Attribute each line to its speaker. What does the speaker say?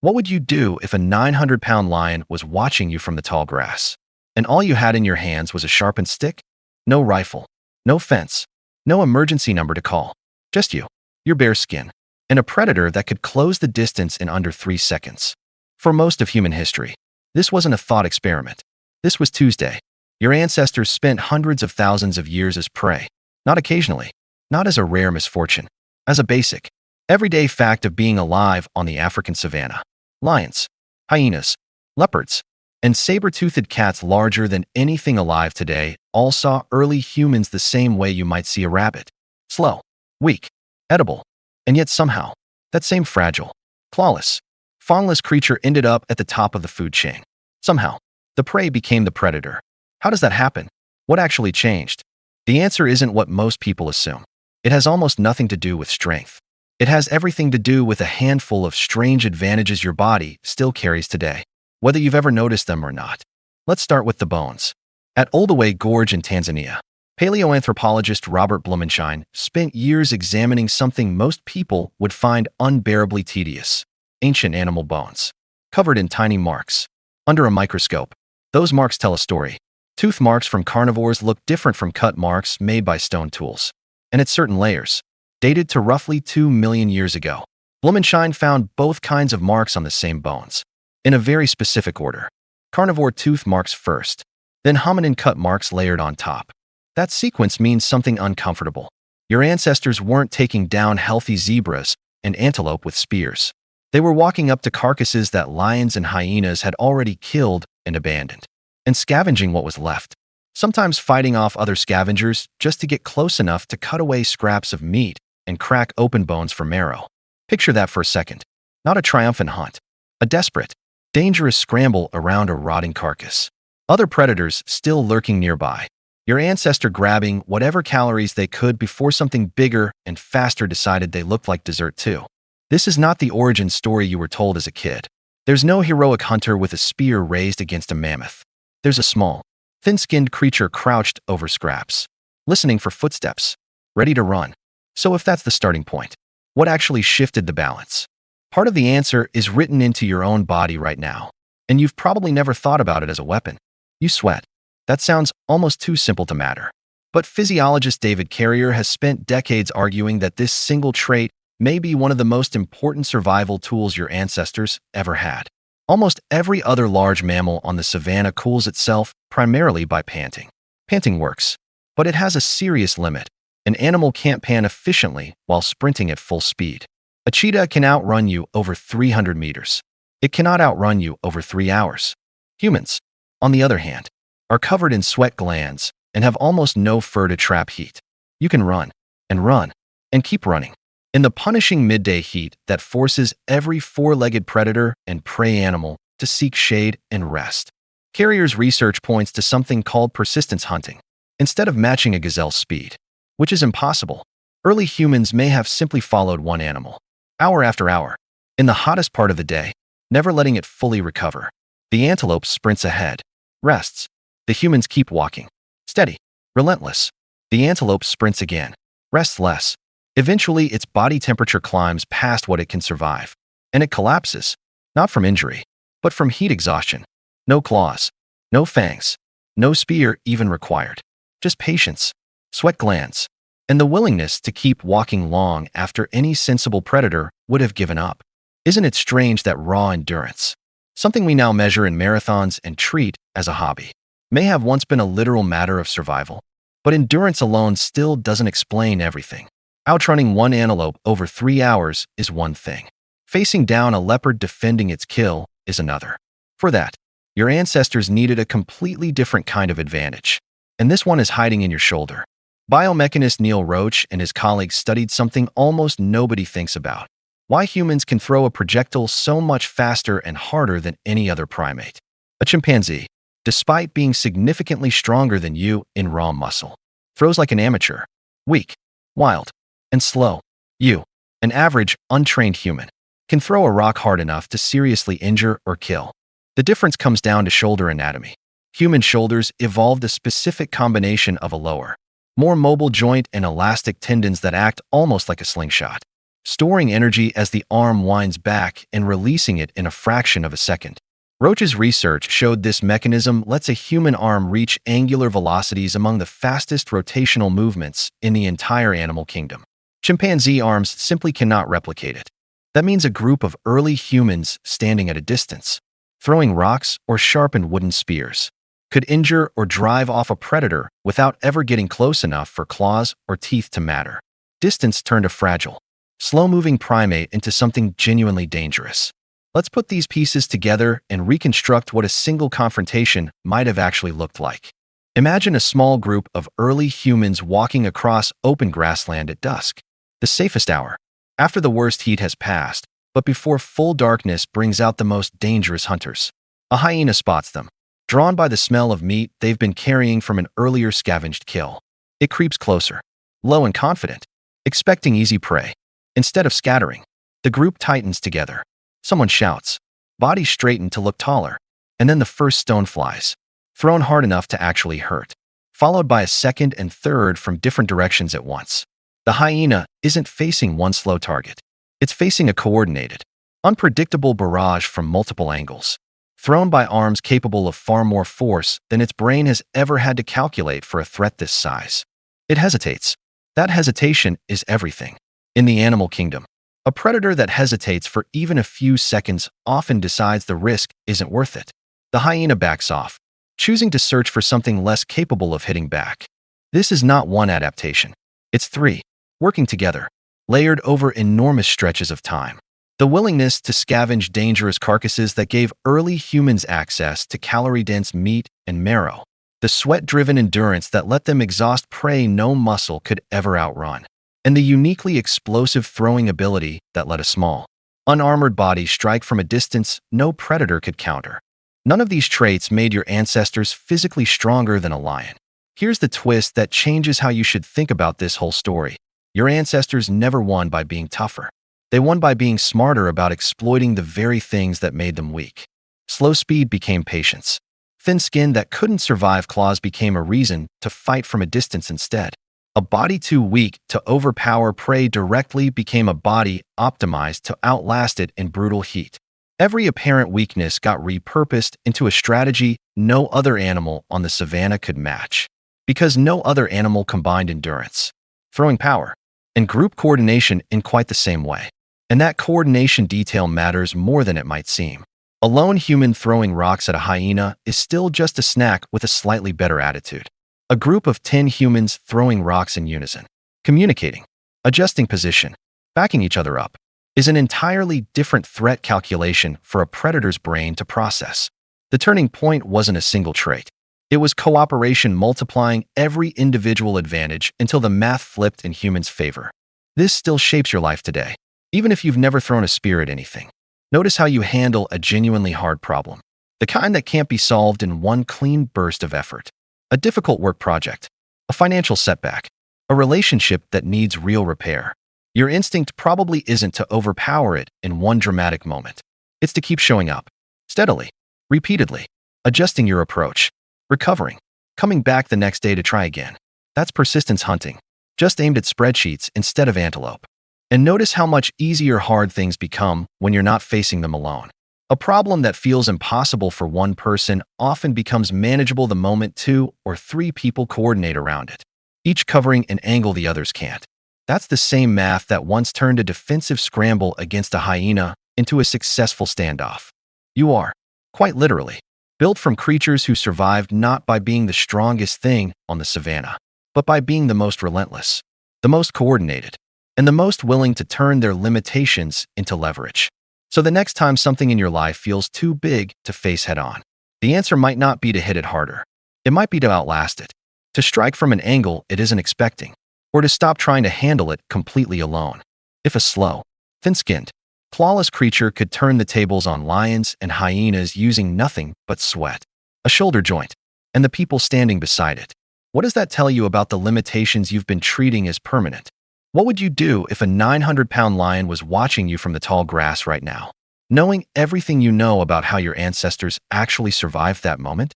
Speaker 1: What would you do if a 900-pound lion was watching you from the tall grass, and all you had in your hands was a sharpened stick? No rifle, no fence, no emergency number to call. Just you, your bare skin, and a predator that could close the distance in under 3 seconds. For most of human history, this wasn't a thought experiment. This was Tuesday. Your ancestors spent hundreds of thousands of years as prey, not occasionally, not as a rare misfortune, as a basic, everyday fact of being alive on the African savanna. Lions, hyenas, leopards, and saber-toothed cats larger than anything alive today all saw early humans the same way you might see a rabbit. Slow, weak, edible, and yet somehow, that same fragile, clawless, fawnless creature ended up at the top of the food chain. Somehow, the prey became the predator. How does that happen? What actually changed? The answer isn't what most people assume. It has almost nothing to do with strength. It has everything to do with a handful of strange advantages your body still carries today, whether you've ever noticed them or not. Let's start with the bones. At Olduvai Gorge in Tanzania, paleoanthropologist Robert Blumenschine spent years examining something most people would find unbearably tedious: ancient animal bones, covered in tiny marks. Under a microscope, those marks tell a story. Tooth marks from carnivores look different from cut marks made by stone tools, and at certain layers, dated to roughly 2 million years ago. Blumenschine found both kinds of marks on the same bones, in a very specific order. Carnivore tooth marks first, then hominin cut marks layered on top. That sequence means something uncomfortable. Your ancestors weren't taking down healthy zebras and antelope with spears. They were walking up to carcasses that lions and hyenas had already killed and abandoned, and scavenging what was left, sometimes fighting off other scavengers just to get close enough to cut away scraps of meat and crack open bones for marrow. Picture that for a second. Not a triumphant hunt, a desperate, dangerous scramble around a rotting carcass. Other predators still lurking nearby. Your ancestor grabbing whatever calories they could before something bigger and faster decided they looked like dessert too. This is not the origin story you were told as a kid. There's no heroic hunter with a spear raised against a mammoth. There's a small, thin-skinned creature crouched over scraps, listening for footsteps, ready to run. So if that's the starting point, what actually shifted the balance? Part of the answer is written into your own body right now, and you've probably never thought about it as a weapon. You sweat. That sounds almost too simple to matter. But physiologist David Carrier has spent decades arguing that this single trait may be one of the most important survival tools your ancestors ever had. Almost every other large mammal on the savanna cools itself primarily by panting. Panting works, but it has a serious limit. An animal can't pant efficiently while sprinting at full speed. A cheetah can outrun you over 300 meters. It cannot outrun you over 3 hours. Humans, on the other hand, are covered in sweat glands and have almost no fur to trap heat. You can run, and keep running in the punishing midday heat that forces every four-legged predator and prey animal to seek shade and rest. Carrier's research points to something called persistence hunting. Instead of matching a gazelle's speed, which is impossible, early humans may have simply followed one animal, hour after hour, in the hottest part of the day, never letting it fully recover. The antelope sprints ahead, rests. The humans keep walking, steady, relentless. The antelope sprints again, rests less. Eventually, its body temperature climbs past what it can survive, and it collapses, not from injury, but from heat exhaustion. No claws, no fangs, no spear even required. Just patience, sweat glands, and the willingness to keep walking long after any sensible predator would have given up. Isn't it strange that raw endurance, something we now measure in marathons and treat as a hobby, may have once been a literal matter of survival? But endurance alone still doesn't explain everything. Outrunning one antelope over 3 hours is one thing. Facing down a leopard defending its kill is another. For that, your ancestors needed a completely different kind of advantage. And this one is hiding in your shoulder. Biomechanist Neil Roach and his colleagues studied something almost nobody thinks about: why humans can throw a projectile so much faster and harder than any other primate. A chimpanzee, despite being significantly stronger than you in raw muscle, throws like an amateur, weak, wild, and slow. You, an average, untrained human, can throw a rock hard enough to seriously injure or kill. The difference comes down to shoulder anatomy. Human shoulders evolved a specific combination of a lower, more mobile joint and elastic tendons that act almost like a slingshot. storing energy as the arm winds back and releasing it in a fraction of a second. Roach's research showed this mechanism lets a human arm reach angular velocities among the fastest rotational movements in the entire animal kingdom. Chimpanzee arms simply cannot replicate it. That means a group of early humans standing at a distance, throwing rocks or sharpened wooden spears, could injure or drive off a predator without ever getting close enough for claws or teeth to matter. Distance turned a fragile, slow-moving primate into something genuinely dangerous. Let's put these pieces together and reconstruct what a single confrontation might have actually looked like. Imagine a small group of early humans walking across open grassland at dusk, the safest hour, after the worst heat has passed, but before full darkness brings out the most dangerous hunters. A hyena spots them, drawn by the smell of meat they've been carrying from an earlier scavenged kill. It creeps closer, low and confident, expecting easy prey. Instead of scattering, the group tightens together. Someone shouts, bodies straighten to look taller, and then the first stone flies, thrown hard enough to actually hurt, followed by a second and third from different directions at once. The hyena isn't facing one slow target. It's facing a coordinated, unpredictable barrage from multiple angles, thrown by arms capable of far more force than its brain has ever had to calculate for a threat this size. It hesitates. That hesitation is everything. In the animal kingdom, a predator that hesitates for even a few seconds often decides the risk isn't worth it. The hyena backs off, choosing to search for something less capable of hitting back. This is not one adaptation. It's three, working together, layered over enormous stretches of time. The willingness to scavenge dangerous carcasses that gave early humans access to calorie-dense meat and marrow. The sweat-driven endurance that let them exhaust prey no muscle could ever outrun. And the uniquely explosive throwing ability that let a small, unarmored body strike from a distance no predator could counter. None of these traits made your ancestors physically stronger than a lion. Here's the twist that changes how you should think about this whole story. Your ancestors never won by being tougher. They won by being smarter about exploiting the very things that made them weak. Slow speed became patience. Thin skin that couldn't survive claws became a reason to fight from a distance instead. A body too weak to overpower prey directly became a body optimized to outlast it in brutal heat. Every apparent weakness got repurposed into a strategy no other animal on the savanna could match. Because no other animal combined endurance, throwing power, and group coordination in quite the same way. And that coordination detail matters more than it might seem. A lone human throwing rocks at a hyena is still just a snack with a slightly better attitude. A group of 10 humans throwing rocks in unison, communicating, adjusting position, backing each other up, is an entirely different threat calculation for a predator's brain to process. The turning point wasn't a single trait. It was cooperation multiplying every individual advantage until the math flipped in humans' favor. This still shapes your life today, even if you've never thrown a spear at anything. Notice how you handle a genuinely hard problem, the kind that can't be solved in one clean burst of effort. A difficult work project, a financial setback, a relationship that needs real repair. Your instinct probably isn't to overpower it in one dramatic moment. It's to keep showing up, steadily, repeatedly, adjusting your approach, recovering, coming back the next day to try again. That's persistence hunting, just aimed at spreadsheets instead of antelope. And notice how much easier hard things become when you're not facing them alone. A problem that feels impossible for one person often becomes manageable the moment 2 or 3 people coordinate around it, each covering an angle the others can't. That's the same math that once turned a defensive scramble against a hyena into a successful standoff. You are, quite literally, built from creatures who survived not by being the strongest thing on the savanna, but by being the most relentless, the most coordinated, and the most willing to turn their limitations into leverage. So the next time something in your life feels too big to face head-on, the answer might not be to hit it harder. It might be to outlast it, to strike from an angle it isn't expecting, or to stop trying to handle it completely alone. If a slow, thin-skinned, clawless creature could turn the tables on lions and hyenas using nothing but sweat, a shoulder joint, and the people standing beside it, what does that tell you about the limitations you've been treating as permanent? What would you do if a 900-pound lion was watching you from the tall grass right now, knowing everything you know about how your ancestors actually survived that moment?